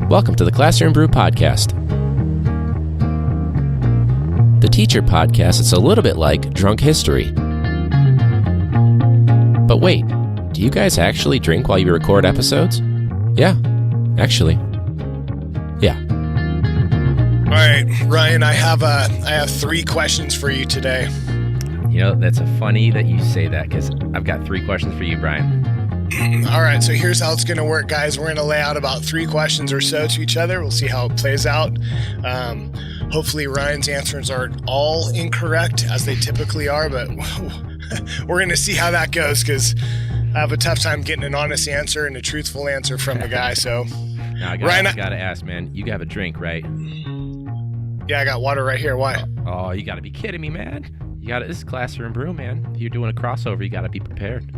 Welcome to the Classroom Brew podcast. The teacher podcast is a little bit like drunk history. But wait, do you guys actually drink while you record episodes? Yeah, actually. Yeah. All right, Ryan, I have 3 questions for you today. You know, that's funny that you say that because I've got 3 questions for you, Brian. All right, so here's how it's going to work, guys. We're going to lay out about 3 questions or so to each other. We'll see how it plays out. Hopefully Ryan's answers aren't all incorrect, as they typically are, but we're going to see how that goes because I have a tough time getting an honest answer and a truthful answer from the guy. So, Now, I got to ask, man, you have a drink, right? Yeah, I got water right here. Why? Oh, you got to be kidding me, man. This is Classroom Brew, man. If you're doing a crossover, you got to be prepared.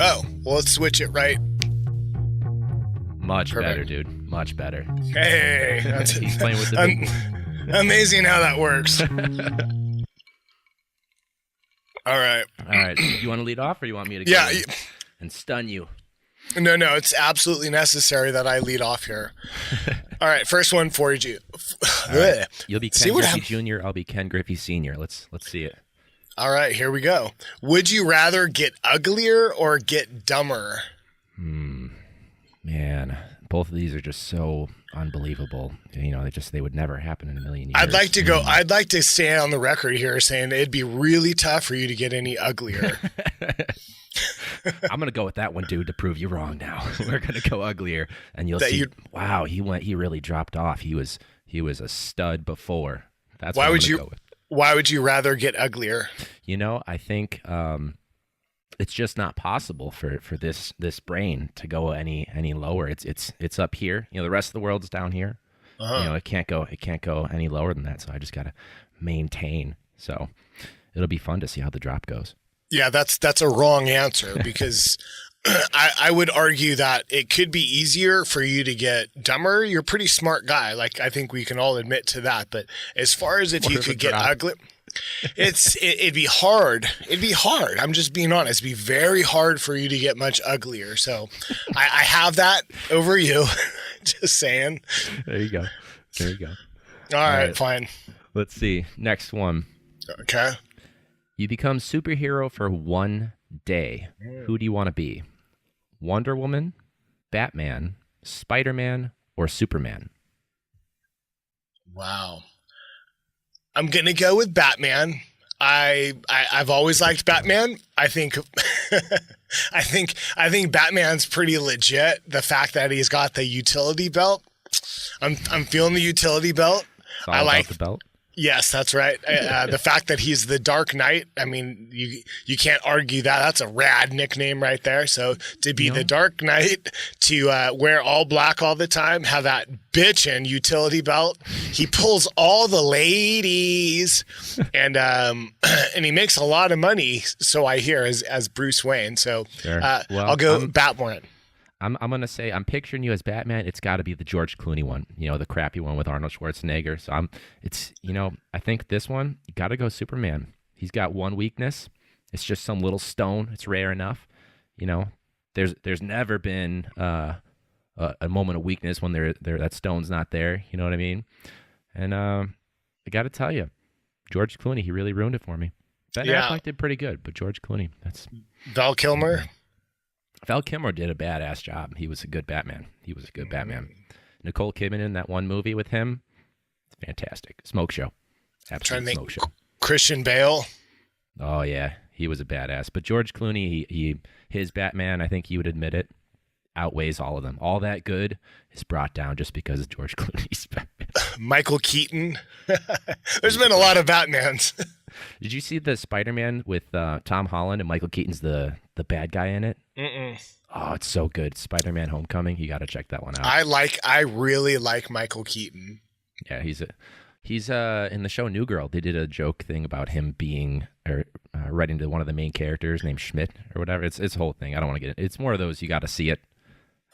Oh, well, let's switch it, right? Much Perfect. better, dude. Much better. Hey, He's playing with the big... amazing how that works. All right. All right. You want to lead off or you want me to go and stun you? No, it's absolutely necessary that I lead off here. All right, first one for you. Right. You'll be Ken Griffey Jr., I'll be Ken Griffey Sr. Let's see it. All right, here we go. Would you rather get uglier or get dumber? Man, both of these are just so unbelievable. You know, they would never happen in a million years. I'd like to stand on the record here saying it'd be really tough for you to get any uglier. I'm going to go with that one, dude, to prove you wrong now. We're going to go uglier, and you'll see. Wow, he really dropped off. He was a stud before. That's what I'm going to go with. Why would you rather get uglier? You know, I think it's just not possible for this brain to go any lower. It's up here. You know, the rest of the world's down here. Uh-huh. You know, it can't go any lower than that. So I just got to maintain. So it'll be fun to see how the drop goes. Yeah, that's a wrong answer because I would argue that it could be easier for you to get dumber. You're a pretty smart guy. Like, I think we can all admit to that. But as far as if you could get ugly, it'd be hard. It'd be hard. I'm just being honest. It'd be very hard for you to get much uglier. So I have that over you. Just saying. There you go. All right, fine. Let's see. Next one. Okay. You become superhero for one day. Who do you want to be? Wonder Woman, Batman, Spider-Man, or Superman? Wow. I'm going to go with Batman. I've always liked Batman. I think Batman's pretty legit. The fact that he's got the utility belt. I'm feeling the utility belt. It's all about the belt. Yes, that's right. The fact that he's the Dark Knight, I mean, you can't argue that. That's a rad nickname right there. So to be the Dark Knight, to wear all black all the time, have that bitchin' utility belt, he pulls all the ladies, and he makes a lot of money. So I hear as Bruce Wayne. So sure. I'll go Batman. I'm going to say, I'm picturing you as Batman. It's got to be the George Clooney one, you know, the crappy one with Arnold Schwarzenegger. So I think this one, you got to go Superman. He's got one weakness. It's just some little stone. It's rare enough. You know, there's never been a moment of weakness when that stone's not there. You know what I mean? And I got to tell you, George Clooney, he really ruined it for me. Ben Affleck did pretty good, but George Clooney, that's... Val Kilmer? Val Kilmer did a badass job. He was a good Batman. Nicole Kidman in that one movie with him, fantastic. Smoke show. Absolute smoke show. Christian Bale? Oh, yeah. He was a badass. But George Clooney, his Batman, I think he would admit it, outweighs all of them. All that good is brought down just because of George Clooney's Batman. Michael Keaton? There's been a lot of Batmans. Did you see the Spider-Man with Tom Holland and Michael Keaton's the bad guy in it? Mm-mm. Oh, it's so good. Spider-Man Homecoming. You got to check that one out. I really like Michael Keaton. Yeah, he's in the show New Girl. They did a joke thing about him being writing to one of the main characters named Schmidt or whatever. It's a whole thing. I don't want to get it. It's more of those you got to see it.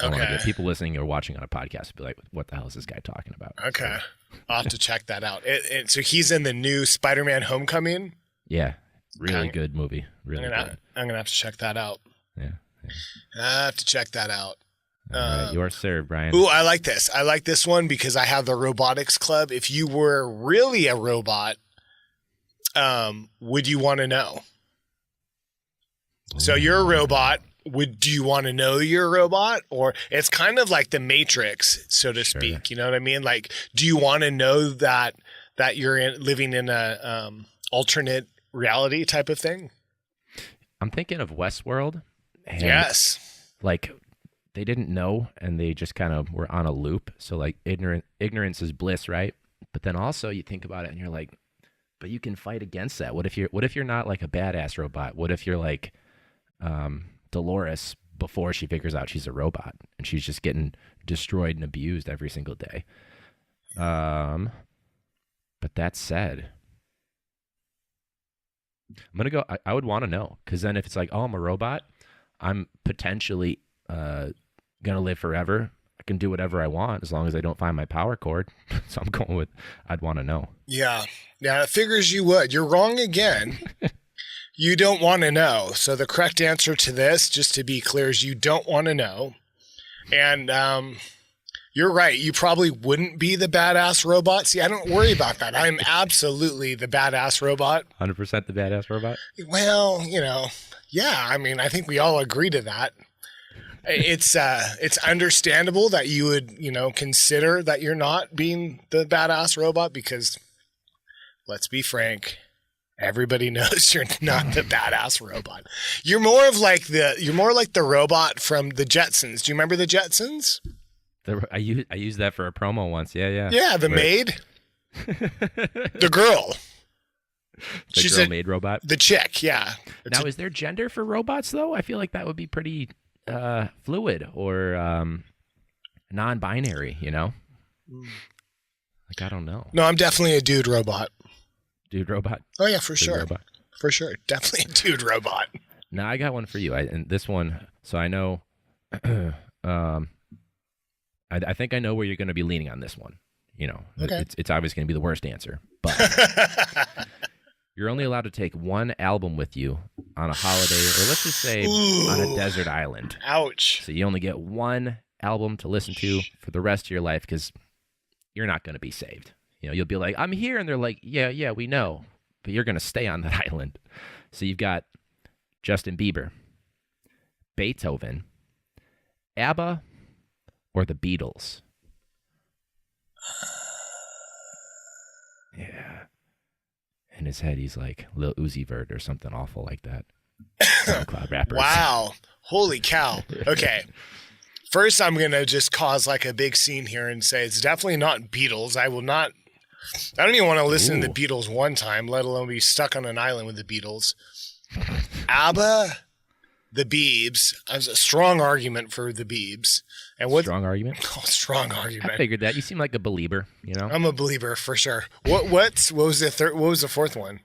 Okay. People listening or watching on a podcast will be like, what the hell is this guy talking about? Okay. I'll have to check that out. So he's in the new Spider-Man Homecoming? Yeah. Really good movie. Really good. I'm going to have to check that out. Yeah. I have to check that out. All right, you're served, Brian. Ooh, I like this. I like this one because I have the robotics club. If you were really a robot, would you want to know? So you're a robot. Do you want to know you're a robot? Or it's kind of like the Matrix, so to speak. You know what I mean? Like, do you want to know that you're living in a alternate reality type of thing? I'm thinking of Westworld. And Yes. Like, they didn't know, and they just kind of were on a loop. So, like, ignorance is bliss, right? But then also you think about it, and you're like, but you can fight against that. What if you're not like a badass robot? What if you're like Dolores before she figures out she's a robot and she's just getting destroyed and abused every single day? But that said, I'm gonna go. I would want to know, because then if it's like, oh, I'm a robot, I'm potentially gonna live forever. I can do whatever I want as long as I don't find my power cord. So I'm going with I'd want to know. Yeah. It figures you would. You're wrong again. You don't want to know. So the correct answer to this, just to be clear, is you don't want to know. And you're right. You probably wouldn't be the badass robot. See, I don't worry about that. I'm absolutely the badass robot. 100% the badass robot? Well, yeah. I mean, I think we all agree to that. It's understandable that you would, consider that you're not being the badass robot, because let's be frank, everybody knows you're not the badass robot. You're more like the robot from the Jetsons. Do you remember the Jetsons? I used that for a promo once. Yeah. Yeah, the maid. The girl. She's girl maid robot. The chick, yeah. Now, is there gender for robots though? I feel like that would be pretty fluid or non-binary, Like, I don't know. No, I'm definitely a dude robot. Dude robot? Oh yeah, for dude sure. Robot. For sure. Definitely a dude robot. Now I got one for you. And this one, so I know I think I know where you're going to be leaning on this one. Okay. It's obviously going to be the worst answer, but you're only allowed to take one album with you on a holiday, or let's just say on a desert island. Ouch. So you only get one album to listen to for the rest of your life, because you're not going to be saved. You'll be like, I'm here. And they're like, yeah, we know. But you're going to stay on that island. So you've got Justin Bieber, Beethoven, ABBA, or the Beatles. Yeah. In his head, he's like Lil Uzi Vert or something awful like that. SoundCloud rappers. Wow. Holy cow. Okay. First, I'm going to just cause like a big scene here and say it's definitely not Beatles. I don't even want to listen to the Beatles one time, let alone be stuck on an island with the Beatles. ABBA, the Biebs. There's a strong argument for the Biebs. And what? Strong argument? Oh, strong argument. I figured that. You seem like a believer, I'm a believer for sure. What was the third? What was the fourth one?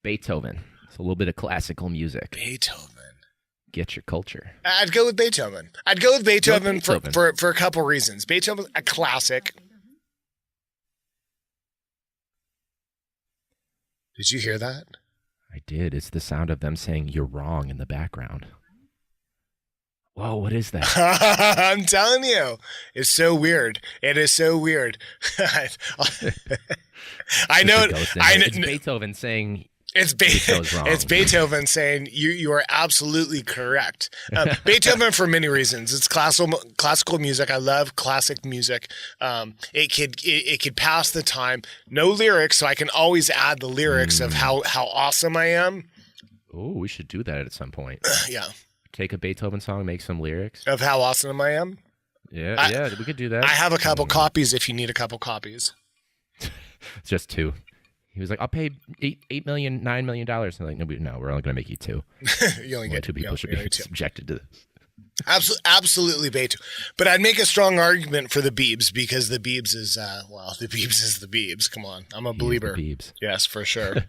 Beethoven. It's a little bit of classical music. Beethoven. Get your culture. I'd go with Beethoven. For a couple reasons. Beethoven's a classic. Did you hear that? I did. It's the sound of them saying "you're wrong" in the background. Whoa, what is that? I'm telling you, it's so weird. It is so weird. I know. It's Beethoven saying. It's Beethoven saying you are absolutely correct. Beethoven for many reasons. It's classical music. I love classic music. It could pass the time. No lyrics, so I can always add the lyrics of how awesome I am. Oh, we should do that at some point. Yeah. Take a Beethoven song, make some lyrics of how awesome I am. Yeah, we could do that. I have a couple copies if you need a couple copies. Just two. He was like, I'll pay $8 million, $9 million. And I'm like, no, we're only going to make you two. You only get two people should be subjected to this. Absolutely Beethoven. But I'd make a strong argument for the Biebs, because the Biebs is the Biebs. Come on. I'm a believer. Biebs. Yes, for sure.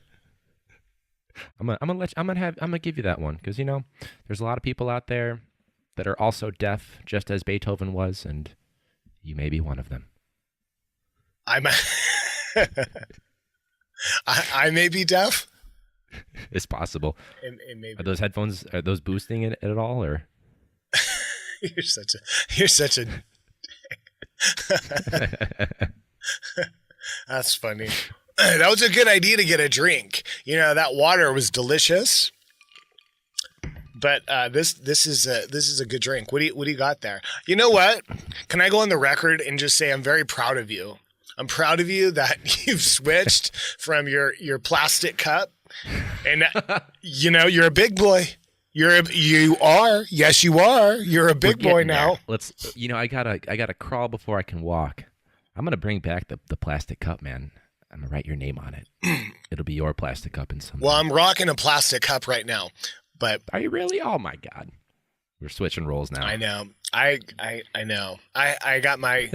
I'm gonna give you that one, because there's a lot of people out there that are also deaf, just as Beethoven was, and you may be one of them. I may be deaf. It's possible. It may be. Are those headphones, are those boosting it at all, or? You're such a. That's funny. That was a good idea to get a drink. That water was delicious. But this is a good drink. What do you got there? You know what? Can I go on the record and just say I'm very proud of you. I'm proud of you that you've switched from your plastic cup, and you're a big boy. You are. Yes, you are. You're a big boy now. Let's. I gotta crawl before I can walk. I'm gonna bring back the plastic cup, man. I'm gonna write your name on it. It'll be your plastic cup in some. Well, I'm rocking a plastic cup right now. But are you really? Oh my God, we're switching roles now. I know. I know. I got my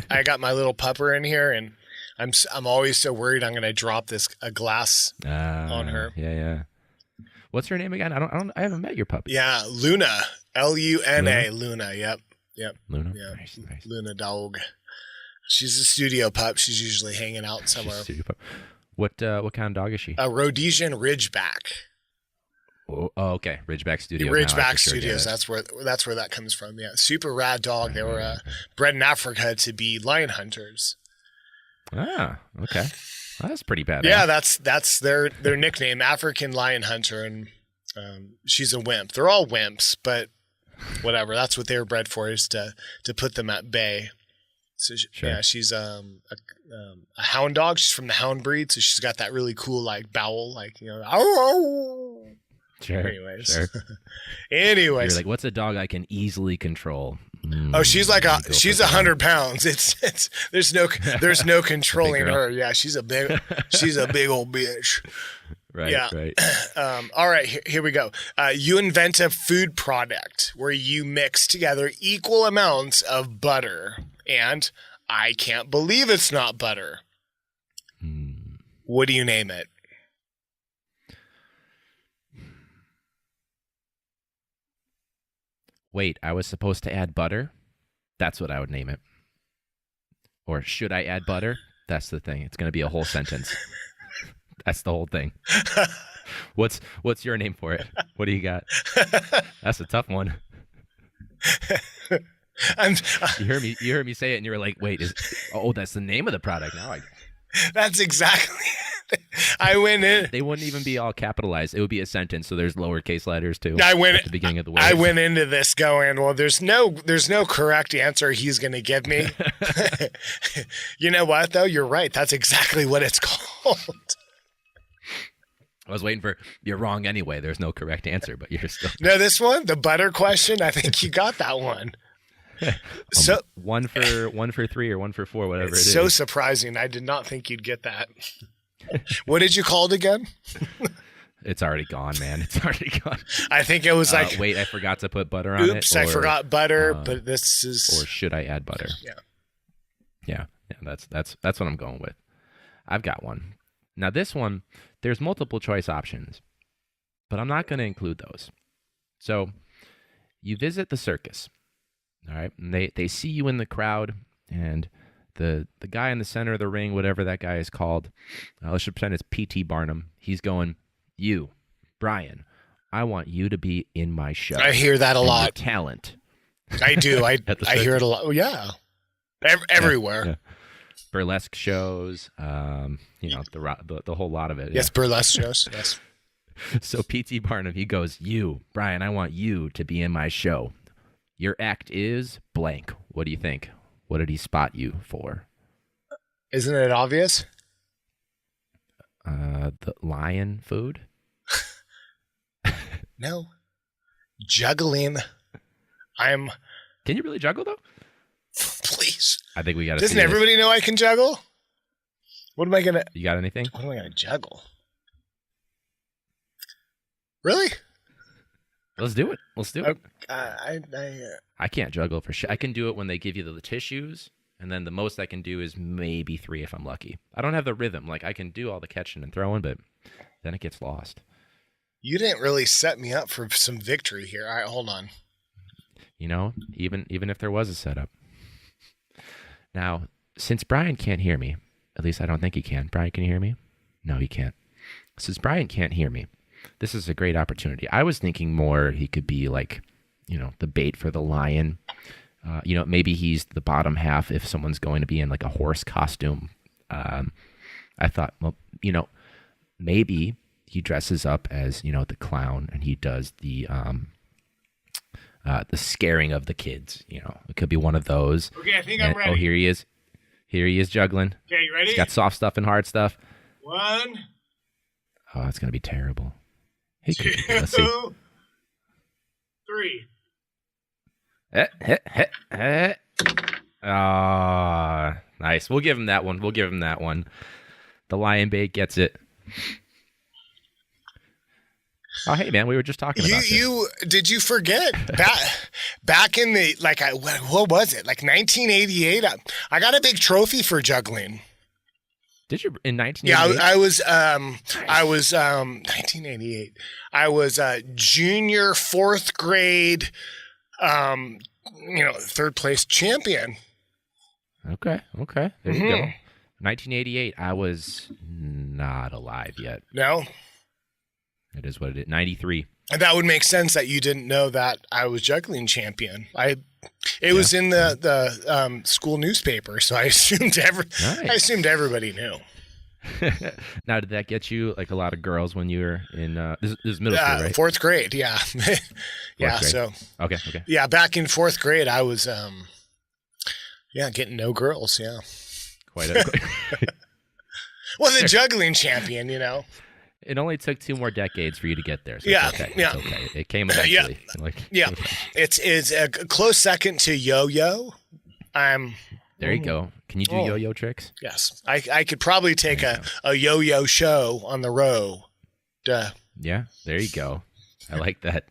little pupper in here, and I'm always so worried I'm going to drop a glass on her. Yeah. What's her name again? I haven't met your puppy. Yeah, Luna. Luna. Luna. Yep. Luna. Yeah. Nice. Luna dog. She's a studio pup. She's usually hanging out somewhere. Studio pup. What kind of dog is she? A Rhodesian Ridgeback. Oh, okay. Ridgeback Studios. Ridgeback Studios. That's where that comes from. Yeah, super rad dog. They were bred in Africa to be lion hunters. Ah, okay. Well, that's pretty bad. Yeah, that's their nickname, African lion hunter, and she's a wimp. They're all wimps, but whatever. That's what they were bred for, is to put them at bay. So sure. Yeah, she's a hound dog. She's from the hound breed, so she's got that really cool bowl, ow. Sure. Anyways. Sure. You're like, what's a dog I can easily control? She's 100 pounds. It's there's no controlling her. Yeah, she's a big old bitch. Right. Yeah. Right. All right. Here we go. You invent a food product where you mix together equal amounts of butter, and I can't believe it's not butter. What do you name it? Wait, I was supposed to add butter? That's what I would name it. Or should I add butter? That's the thing. It's going to be a whole sentence. That's the whole thing. What's your name for it? What do you got? That's a tough one. You heard me say it, and you were like, "Wait, that's the name of the product." Now that's exactly. I went in. They wouldn't even be all capitalized. It would be a sentence, so there's lowercase letters too. At the beginning of the word. I went into this going, well, there's no correct answer he's going to give me. You know what though? You're right. That's exactly what it's called. I was waiting for you're wrong anyway. There's no correct answer, but you're still. No, this one, the butter question. I think you got that one. So one for 3 or 1 for 4, whatever it is. So surprising. I did not think you'd get that. What did you call it again? It's already gone, man. It's already gone. I think it was wait, I forgot to put butter on it. Oops, I forgot butter, but this is. Or should I add butter? Yeah. That's what I'm going with. I've got one. Now this one, there's multiple choice options, but I'm not going to include those. So you visit the circus, all right? And they see you in the crowd, and the guy in the center of the ring, whatever that guy is called, let's just pretend it's P.T. Barnum. He's going, you, Brian, I want you to be in my show. I hear that a lot. Your talent. I do. I hear it a lot. Yeah. Everywhere. Yeah. Burlesque shows, the whole lot of it. Yes, burlesque shows. Yes. So P.T. Barnum, he goes, you, Brian, I want you to be in my show. Your act is blank. What do you think? What did he spot you for? Isn't it obvious? The lion food? No. Juggling. Can you really juggle, though? Please. I think we got to. Doesn't everybody know I can juggle? What am I going to... You got anything? What am I going to juggle? Really? Let's do it. I I can't juggle for shit. I can do it when they give you the tissues, and then the most I can do is maybe 3 if I'm lucky. I don't have the rhythm. Like, I can do all the catching and throwing, but then it gets lost. You didn't really set me up for some victory here. All right, hold on. Even if there was a setup. Now, since Brian can't hear me, at least I don't think he can. Brian, can you hear me? No, he can't. Since Brian can't hear me, this is a great opportunity. I was thinking more he could be like, the bait for the lion. Maybe he's the bottom half if someone's going to be in like a horse costume. I thought, well, maybe he dresses up as, the clown and he does the scaring of the kids. It could be one of those. Okay, I think I'm ready. Oh, here he is. Here he is juggling. Okay, you ready? He's got soft stuff and hard stuff. 1, Oh, it's going to be terrible. Hey, 2, let's see. 3. Nice. We'll give him that one. The lion bait gets it. Oh, hey, man, we were just talking about that. Did you forget back in the what was it, like 1988? I got a big trophy for juggling. Did you in 1988? Yeah, I was 1988. I was a junior 4th grade, third place champion. Okay. There you go. 1988. I was not alive yet. No. It is what it is. 93. And that would make sense that you didn't know that I was juggling champion. It was in the school newspaper, so I assumed everybody knew. Now, did that get you like a lot of girls when you were in this is middle school, right? 4th grade, yeah. Yeah, grade. so okay. Yeah, back in 4th grade I was getting no girls, yeah. Quite a well, the juggling champion, It only took 2 more decades for you to get there. So yeah, it's okay. yeah. It's okay. It came eventually. It's a close second to yo-yo. There you go. Can you do yo-yo tricks? Yes. I could probably take a yo-yo show on the row. Yeah, there you go. I like that.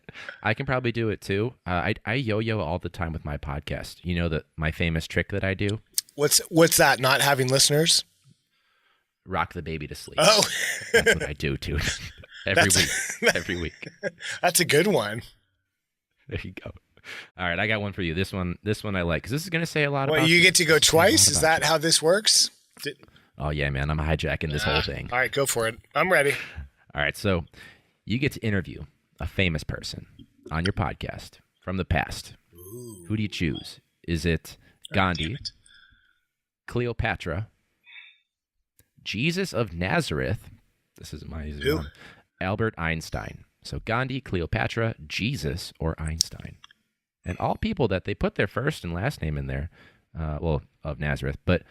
I can probably do it too. I yo-yo all the time with my podcast. You know my famous trick that I do? What's that, not having listeners? Rock the baby to sleep. Oh. That's what I do too. Every week. That's a good one. There you go. All right, I got one for you. This one I like because this is going to say a lot about. Well, you get to go twice. Is that how this works? Oh yeah, man! I'm hijacking this whole thing. All right, go for it. I'm ready. All right, so you get to interview a famous person on your podcast from the past. Ooh. Who do you choose? Is it Gandhi, Cleopatra, Jesus of Nazareth? This isn't my easy one. Albert Einstein. So Gandhi, Cleopatra, Jesus, or Einstein. And all people that they put their first and last name in there, of Nazareth, but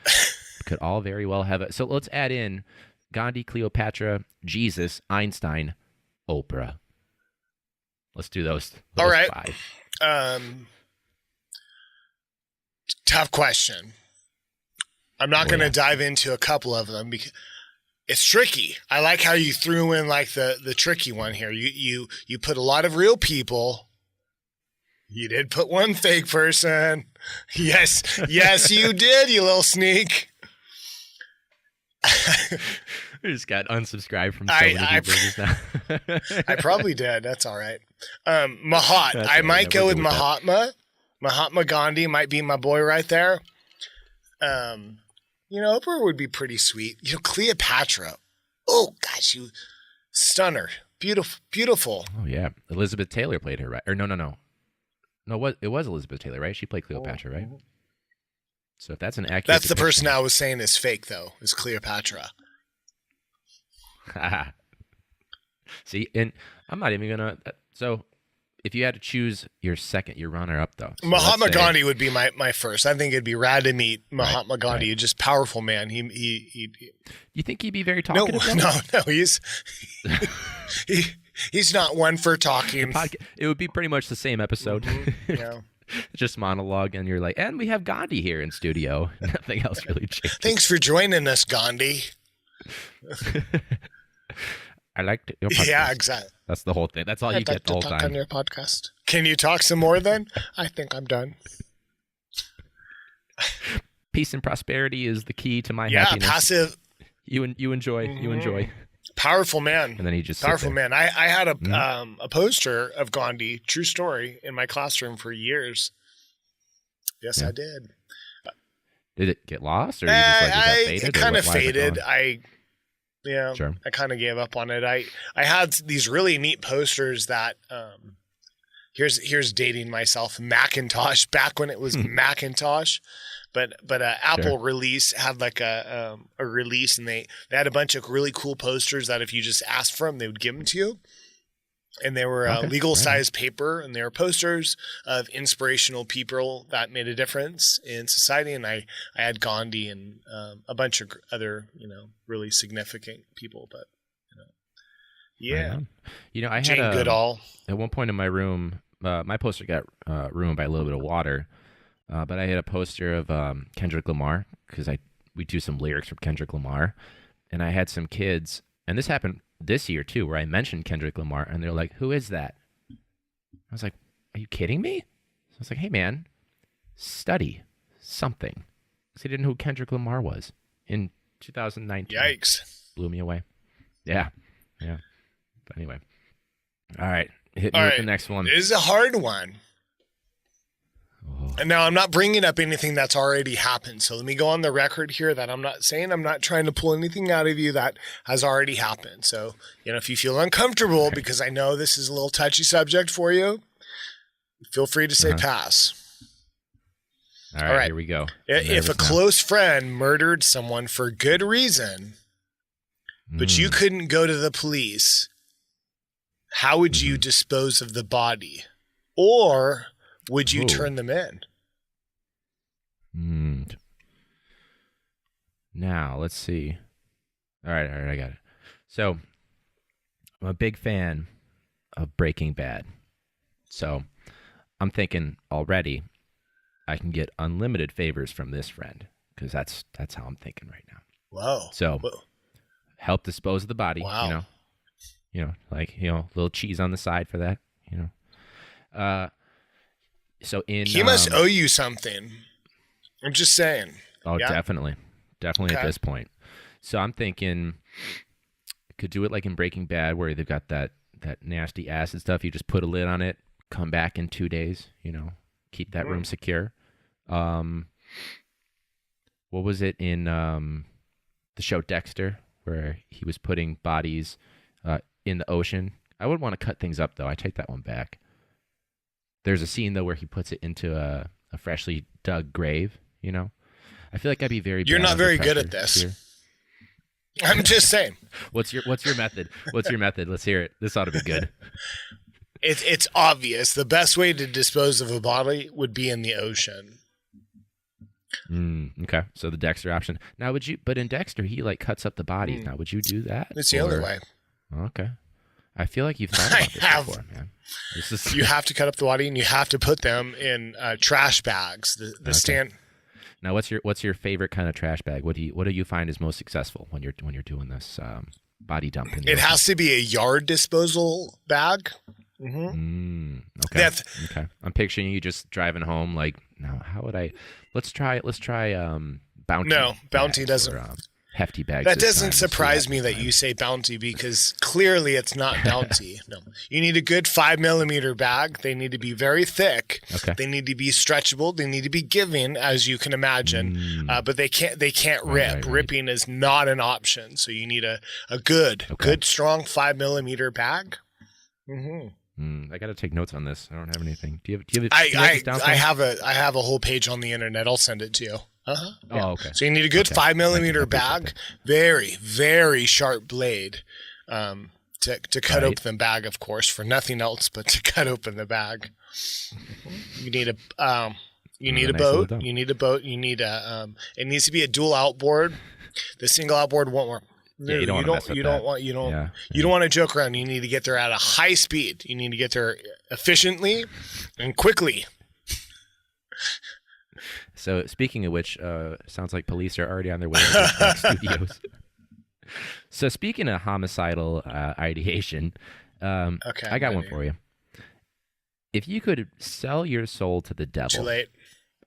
could all very well have it. So let's add in Gandhi, Cleopatra, Jesus, Einstein, Oprah. Let's do those all right. 5. Tough question. I'm not going to dive into a couple of them because it's tricky. I like how you threw in like the tricky one here. You put a lot of real people. You did put one fake person. Yes, you did, you little sneak. We just got unsubscribed from so many YouTubers now. I probably did. That's all right. I might go with Mahatma. Mahatma Gandhi might be my boy right there. Oprah would be pretty sweet. Cleopatra. Oh gosh, you stunner. Beautiful. Oh yeah, Elizabeth Taylor played her, right? Or no. No, it was Elizabeth Taylor, right? She played Cleopatra, right? So if that's an accurate That's the person I was saying is fake, though, is Cleopatra. See, and I'm not even going to... So if you had to choose your runner-up, though. So Mahatma Gandhi would be my first. I think it'd be rad to meet Mahatma Gandhi. Right. Just powerful man. You think he'd be very talkative? No, he's not one for talking. It would be pretty much the same episode. Mm-hmm. Yeah. Just monologue, and you're like, and we have Gandhi here in studio. Nothing else really changes. Thanks for joining us, Gandhi. I liked your podcast. Yeah, exactly. That's the whole thing. That's all you get the whole time. On your podcast. Can you talk some more then? I think I'm done. Peace and prosperity is the key to my happiness. Yeah, passive. You enjoy. Mm-hmm. You enjoy. Powerful man. And then he just powerful man. I had a poster of Gandhi, true story, in my classroom for years. Yes, I did. Did it get lost, or you just like it got faded? It kind of faded. Sure. I kind of gave up on it. I had these really neat posters that here's dating myself, Macintosh, back when it was Macintosh. But Apple release had like a release, and they had a bunch of really cool posters that if you just asked for them, they would give them to you. And they were legal size paper, and they were posters of inspirational people that made a difference in society. And I had Gandhi and a bunch of other, really significant people. But yeah, I had Jane Goodall. At one point in my room, my poster got ruined by a little bit of water. But I had a poster of Kendrick Lamar because we do some lyrics from Kendrick Lamar, and I had some kids, and this happened this year too, where I mentioned Kendrick Lamar, and they're like, "Who is that?" I was like, "Are you kidding me?" So I was like, "Hey man, study something," because they didn't know who Kendrick Lamar was in 2019. Yikes! Blew me away. Yeah. But anyway, all right, hit me with the next one. This is a hard one. And now I'm not bringing up anything that's already happened. So let me go on the record here that I'm not trying to pull anything out of you that has already happened. So, if you feel uncomfortable, because I know this is a little touchy subject for you, feel free to say pass. All right, here we go. If a close friend murdered someone for good reason, but you couldn't go to the police, how would you dispose of the body? Or would you turn them in? Now, let's see. All right, I got it. So, I'm a big fan of Breaking Bad. So, I'm thinking already I can get unlimited favors from this friend, because that's how I'm thinking right now. Whoa. So, help dispose of the body, wow. Little cheese on the side for that, So he must owe you something. I'm just saying. Oh, yeah. Definitely at this point. So I'm thinking, could do it like in Breaking Bad, where they've got that nasty acid stuff. You just put a lid on it, come back in 2 days. Keep that room secure. What was it in the show Dexter, where he was putting bodies in the ocean? I would want to cut things up though. I take that one back. There's a scene, though, where he puts it into a freshly dug grave, I feel like I'd be very bad. You're not very good at this. Here. I'm just saying. What's your method? What's your method? Let's hear it. This ought to be good. It's obvious. The best way to dispose of a body would be in the ocean. Okay. So the Dexter option. Now, but in Dexter, he cuts up the bodies. Now, would you do that? It's the only way. Okay. I feel like you've thought about this before, man. You have to cut up the body, and you have to put them in trash bags. The stand. Now, what's your favorite kind of trash bag? What do you find is most successful when you're doing this body dumping? It has to be a yard disposal bag. Okay. Okay. I'm picturing you just driving home. Now, how would I? Let's try. Bounty. No, Bounty doesn't. Hefty bags. That doesn't surprise me that you say Bounty, because clearly it's not Bounty. No, you need a good 5mm bag. They need to be very thick. Okay. They need to be stretchable. They need to be giving, as you can imagine. But they can't rip. Right. Ripping is not an option. So you need a good strong 5mm bag. I got to take notes on this. I don't have anything. Do you have? I have a whole page on the internet. I'll send it to you. Yeah. Oh, okay. So you need a good 5mm bag, very, very sharp blade, to cut open the bag, of course, for nothing else but to cut open the bag. You need a boat. You need a boat. You need it needs to be a dual outboard. The single outboard won't work. Yeah, you don't want to joke around. You need to get there at a high speed. You need to get there efficiently and quickly. So speaking of which, sounds like police are already on their way to the studios. So speaking of homicidal ideation, I got one for you. If you could sell your soul to the devil, too late.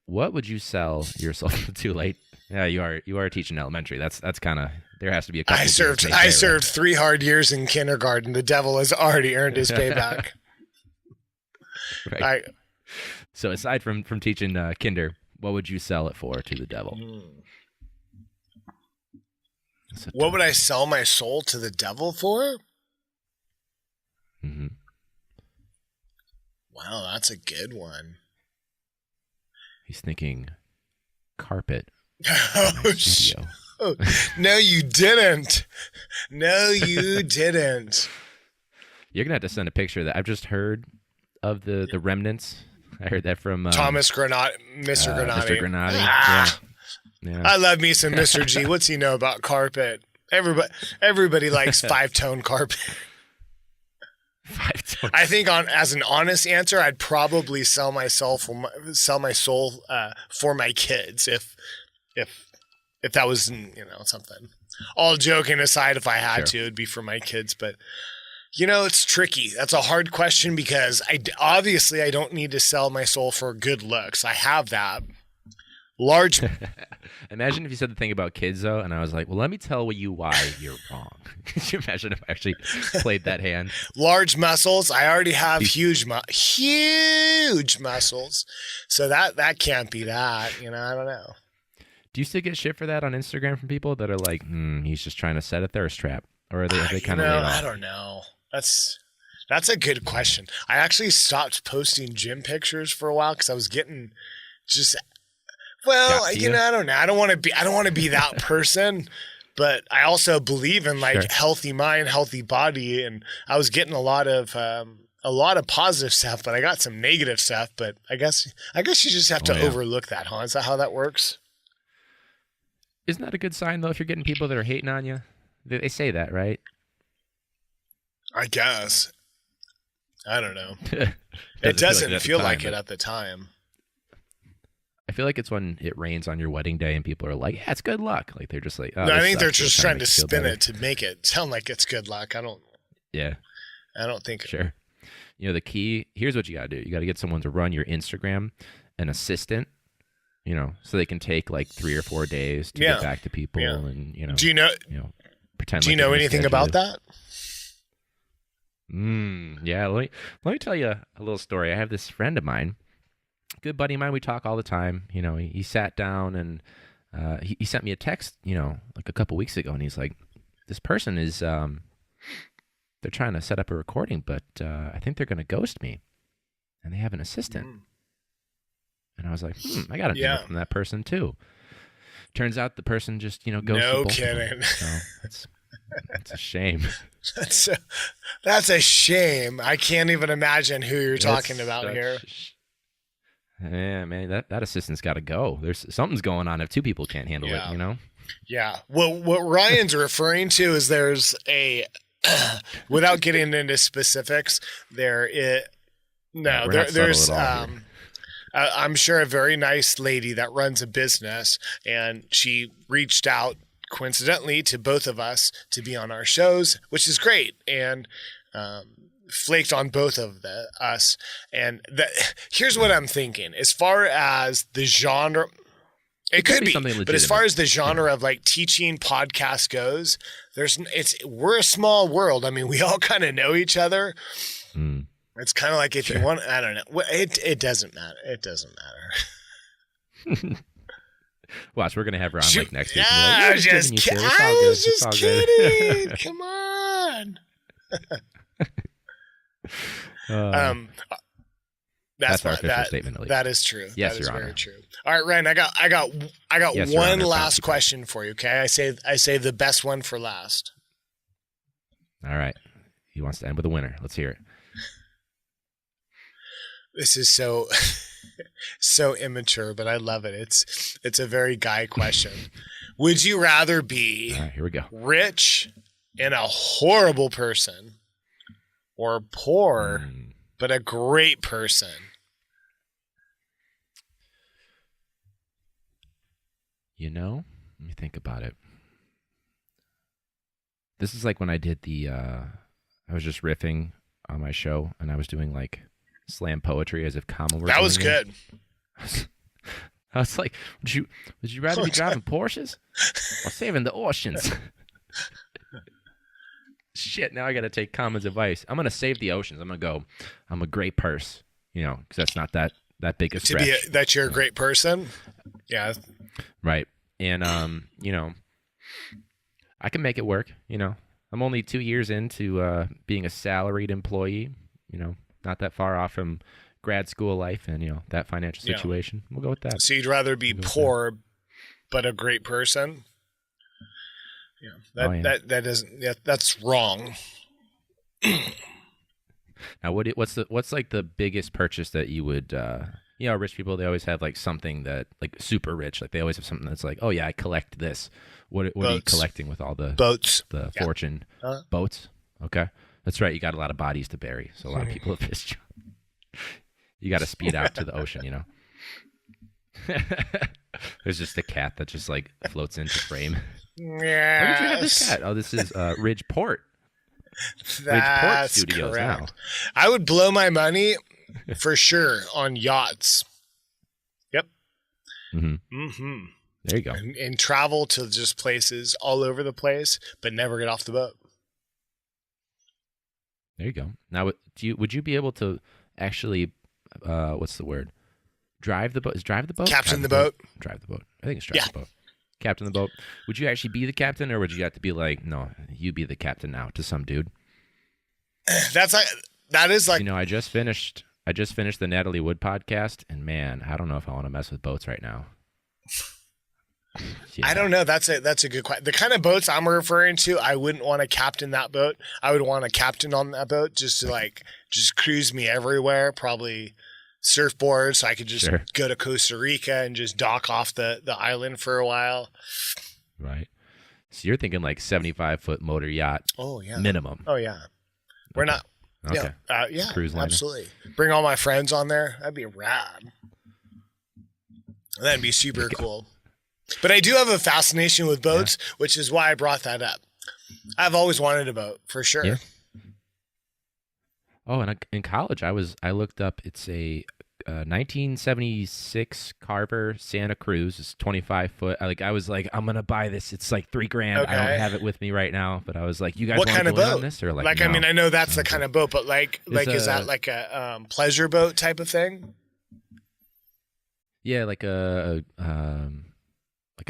What would you sell your soul to? Too late. Yeah, you are teaching elementary. That's kind of, there has to be a couple. I served 3 hard years in kindergarten. The devil has already earned his payback. Right. So aside from teaching kinder, what would you sell it for to the devil? What would I sell my soul to the devil for? Wow, that's a good one. He's thinking carpet. Oh, Studio. no, you didn't. No, you didn't. You're gonna have to send a picture of that. I've just heard of the remnants. I heard that from Thomas Granati, Mr. Granati. Mr. Granati. Ah, Yeah. I love me some Mr. G. What's he know about carpet? Everybody likes 5-tone carpet. 5-tone. I think as an honest answer, I'd probably sell my soul for my kids if that was something. All joking aside, if I had to, it'd be for my kids. But it's tricky. That's a hard question because obviously I don't need to sell my soul for good looks. I have that. Large. Imagine if you said the thing about kids, though, and I was like, well, let me tell you why you're wrong. Could you imagine if I actually played that hand? Large muscles. I already have huge muscles. So that can't be that. I don't know. Do you still get shit for that on Instagram from people that are like, he's just trying to set a thirst trap? Or are they kind of laid off? I don't know. That's a good question. I actually stopped posting gym pictures for a while because I was getting just... Well, I don't know. I don't want to be that person, but I also believe in healthy mind, healthy body, and I was getting a lot of positive stuff, but I got some negative stuff. But I guess you just have to overlook that, huh? Is that how that works? Isn't that a good sign though? If you're getting people that are hating on you, they say that, right? I guess. I don't know. It doesn't feel like it at the time. I feel like it's when it rains on your wedding day and people are like, yeah, it's good luck. Like they're just like, oh, no, I think they're just trying to spin it to make it sound like it's good luck. I don't think. Sure. The key, here's what you got to do. You got to get someone to run your Instagram, an assistant, so they can take like 3 or 4 days to get back to people. Yeah. And, do you know, pretend do you know anything about that? Yeah. Let me tell you a little story. I have this friend of mine, good buddy of mine. We talk all the time. He sat down and he sent me a text, like a couple weeks ago, and he's like, "This person is they're trying to set up a recording, but I think they're going to ghost me, and they have an assistant." And I was like, I got a number from that person too. Turns out the person just ghosted. No kidding. So it's a shame. That's a shame. I can't even imagine who you're talking about here. Yeah, man, that assistant's got to go. There's something's going on if 2 people can't handle it, Yeah. Well, what Ryan's referring to is there's a, without getting into specifics, there's I'm sure a very nice lady that runs a business, and she reached out coincidentally to both of us to be on our shows, which is great. And, flaked on both of us. And here's what I'm thinking. As far as the genre, it could be but as far as the genre of like teaching podcast goes, we're a small world. I mean, we all kind of know each other. It's kind of like if you want, I don't know. It doesn't matter. It doesn't matter. Watch, we're going to have her on like next week. Yeah, like, I was just kidding. Come on. That's our official statement. At least. That is true. Yes, that is Your very Honor. true. All right, Ryan, I got yes, one last question for you. Okay, I say the best one for last. All right, he wants to end with a winner. Let's hear it. This is so immature, but I love it. It's a very guy question. Would you rather be all right, here we go. Rich and a horrible person, or poor but a great person? Let me think about it. This is like when I did I was just riffing on my show, and I was doing like slam poetry as if Kama were. That was good. I was like, would you rather be driving Porsches or saving the oceans? Shit, now I got to take Kama's advice. I'm going to save the oceans. I'm going to go, I'm a great purse, because that's not that big a stretch. That you're a great person? Yeah. Right. And, I can make it work, I'm only 2 years into being a salaried employee, not that far off from grad school life and, that financial situation. We'll go with that. So you'd rather be poor, but a great person? Yeah. That's wrong. Now, what's like the biggest purchase that you would, rich people, they always have like something that, like super rich, like they always have something that's like, oh yeah, I collect this. What are you collecting with all the boats, the fortune? Boats? Okay. That's right. You got a lot of bodies to bury. So a lot of people have this job. You got to speed out to the ocean, There's just a cat that just like floats into frame. Yes. Where did you have this cat? Oh, this is Ridgeport. That's Studios correct. now. I would blow my money for sure on yachts. Yep. Mm-hmm. There you go. And travel to just places all over the place, but never get off the boat. There you go. Now, would you be able to actually, what's the word? Drive the boat? Is drive the boat? Captain the boat? Drive the boat. I think it's drive the boat. Captain the boat. Would you actually be the captain, or would you have to be like, no, you be the captain now to some dude? That is like, I just finished the Natalie Wood podcast, and man, I don't know if I want to mess with boats right now. Yeah. I don't know. That's a good question. The kind of boats I'm referring to, I wouldn't want to captain that boat. I would want a captain on that boat just to just cruise me everywhere. Probably surfboard, so I could just go to Costa Rica and just dock off the island for a while. Right. So you're thinking like 75-foot motor yacht. Oh yeah. Minimum. Oh yeah. We're not. Okay. Yeah. Cruise liner. Absolutely. Bring all my friends on there. That'd be rad. That'd be super cool. But I do have a fascination with boats, which is why I brought that up. I've always wanted a boat, for sure. Yeah. Oh, and in college, I looked up. It's a 1976 Carver Santa Cruz. It's 25 foot. I was like, I'm gonna buy this. It's like $3,000. Okay. I don't have it with me right now, but I was like, you guys what want kind to of go boat? On this or no? I mean, I know that's the kind of boat, but is that like a pleasure boat type of thing? Yeah, like a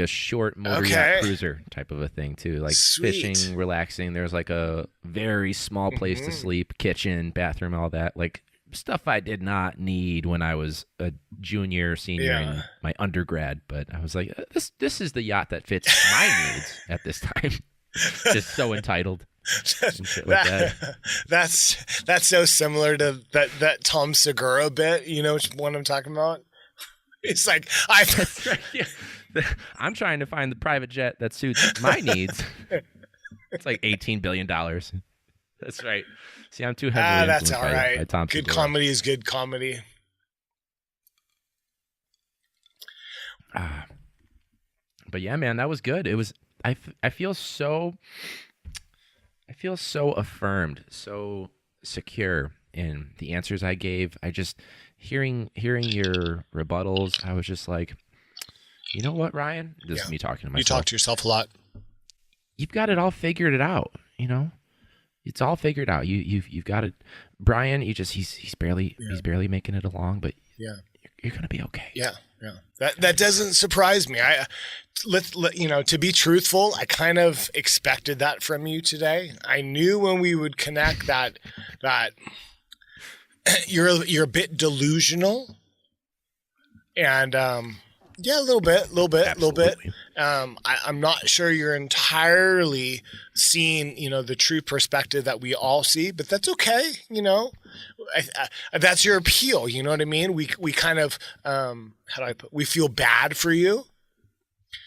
short motor yacht cruiser type of a thing too, like Sweet. Fishing, relaxing. There's like a very small place to sleep, kitchen, bathroom, all that. Like stuff I did not need when I was a junior, senior in my undergrad. But I was like, this is the yacht that fits my needs at this time. Just so entitled. And shit like that. That's so similar to that Tom Segura bit. You know which one I'm talking about? It's like That's right, yeah. I'm trying to find the private jet that suits my needs. It's like $18 billion. That's right. See, I'm too heavily that's influenced all right. by Tom Good Segura. comedy is good comedy. But yeah, man, that was good. It was. I feel so affirmed, so secure in the answers I gave. I just hearing your rebuttals. I was just like, you know what, Ryan? This is me talking to myself. You talk to yourself a lot. You've got it all figured out. It's all figured out. You've got it. Brian, he's barely making it along, but you're gonna be okay. Yeah. That doesn't surprise me. To be truthful, I kind of expected that from you today. I knew when we would connect that you're a bit delusional, and a little bit. I'm not sure you're entirely seeing, the true perspective that we all see, but that's okay. That's your appeal. You know what I mean? We kind of, we feel bad for you.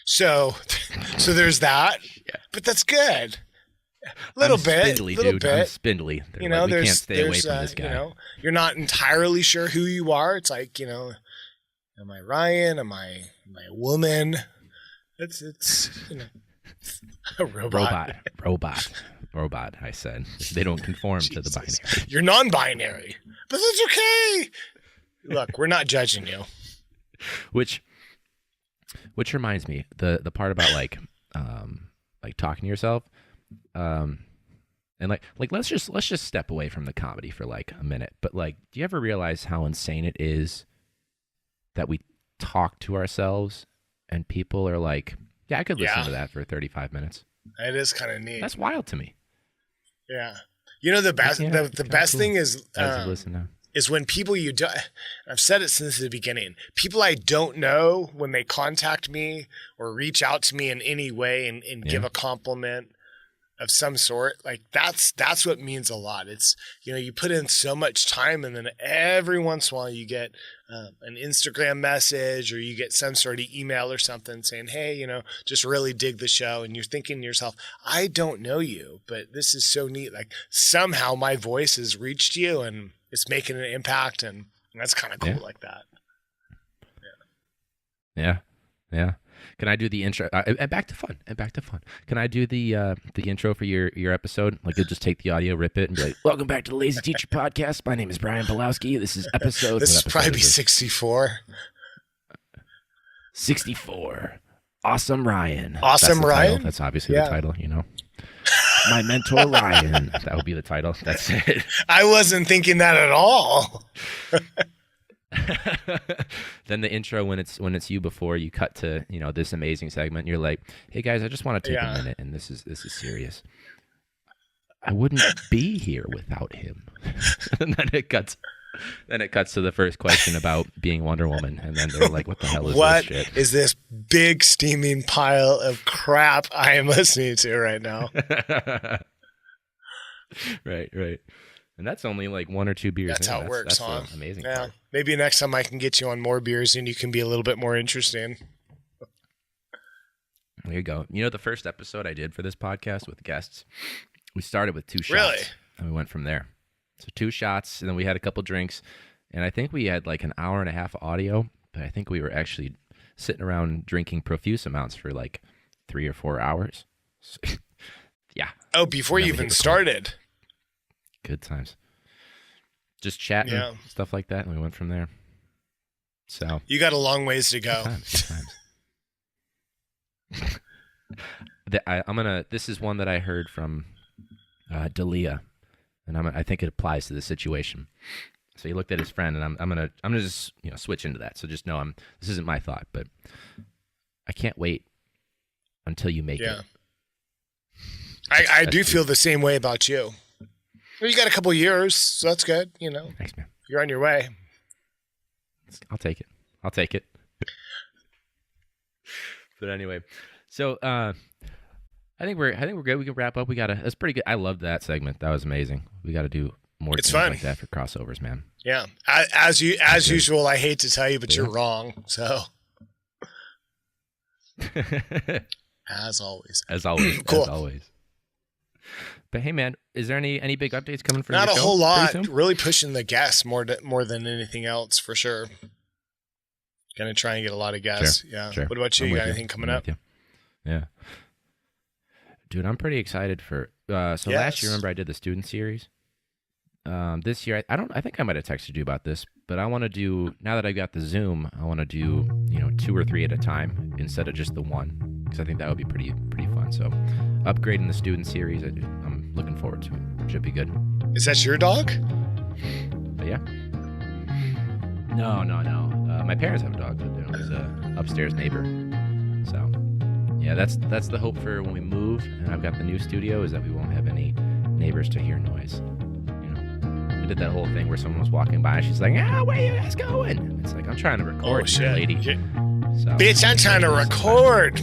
So there's that, but that's good. Little bit. I'm spindly. We can't stay away from this guy. You're not entirely sure who you are. It's like, am I Ryan? Am I a woman? It's a robot. Robot, I said. They don't conform to the binary. You're non-binary. But that's okay. Look, we're not judging you. Which reminds me, the part about like talking to yourself, and like let's just step away from the comedy for like a minute. But like, do you ever realize how insane it is that we talk to ourselves and people are like, yeah, I could listen to that for 35 minutes. It is kind of neat. That's wild to me. Yeah. The best the best thing is is when people you don't, I've said it since the beginning, people I don't know, when they contact me or reach out to me in any way and give a compliment of some sort, like that's what means a lot. It's, you put in so much time, and then every once in a while you get an Instagram message, or you get some sort of email or something saying, hey, just really dig the show. And you're thinking to yourself, I don't know you, but this is so neat. Like somehow my voice has reached you and it's making an impact, and that's kind of cool like that. Yeah. Can I do the intro? And back to fun. Can I do the intro for your episode? Like, you'll just take the audio, rip it, and be like, "Welcome back to the Lazy Teacher Podcast. My name is Brian Pulowski. This is episode." This will probably be 64. 64. Awesome Ryan. Awesome Ryan. That's obviously the title. My mentor Ryan. That would be the title. That's it. I wasn't thinking that at all. Then the intro, when it's you before you cut to this amazing segment, you're like, hey guys, I just want to take a minute, and this is serious. I wouldn't be here without him. And then it cuts to the first question about being Wonder Woman, and then they're like, what the hell is this shit? What is this big steaming pile of crap I am listening to right now? Right. And that's only like 1 or 2 beers. That's how it works, huh? Amazing. Yeah. Part. Maybe next time I can get you on more beers and you can be a little bit more interesting. There you go. The first episode I did for this podcast with guests, we started with 2 shots. Really? And we went from there. So 2 shots, and then we had a couple drinks. And I think we had like an hour and a half audio, but I think we were actually sitting around drinking profuse amounts for like 3 or 4 hours. So, yeah. Oh, before you even started. Good times. Just chatting, stuff like that, and we went from there. So you got a long ways to go. Good times. This is one that I heard from Dalia, and I think it applies to the situation. So he looked at his friend, and I'm gonna just switch into that. So just know this isn't my thought, but I can't wait until you make it. I do feel the same way about you. Well, you got a couple years, so that's good. Thanks, man. You're on your way. I'll take it. But anyway, so I think we're good. We can wrap up. That's pretty good. I loved that segment. That was amazing. We got to do more things like that for crossovers, man. Yeah. As usual, I hate to tell you, but you're wrong. So as always. Cool. As always. But hey, man, is there any big updates coming from Not your a show whole lot. pretty soon? Really pushing the guests more than anything else, for sure. Gonna try and get a lot of guests. Sure. What about you? You got anything coming up? Yeah. Dude, I'm pretty excited for. So last year, remember I did the student series. This year, I think I might have texted you about this, but I want to do, now that I got the Zoom, I want to do 2 or 3 at a time instead of just the one, because I think that would be pretty fun. So upgrading the student series, I'm looking forward to it. Should be good. Is that your dog? But yeah. No. My parents have a dog, but there was a upstairs neighbor. So yeah, that's the hope for when we move and I've got the new studio, is that we won't have any neighbors to hear noise. I did that whole thing where someone was walking by and she's like, where are you guys going? It's like, I'm trying to record, lady. So, bitch, I'm trying to record.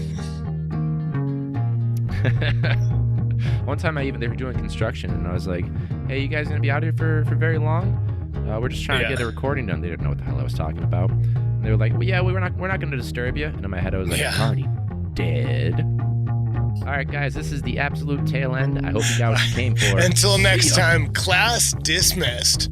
One time they were doing construction and I was like, hey, you guys gonna be out here for very long? We're just trying to get a recording done. They didn't know what the hell I was talking about. And they were like, well, yeah, we're not gonna disturb you. And in my head I was like, I'm already dead. All right, guys, this is the absolute tail end. I hope you got what you came for. Until next time, class dismissed.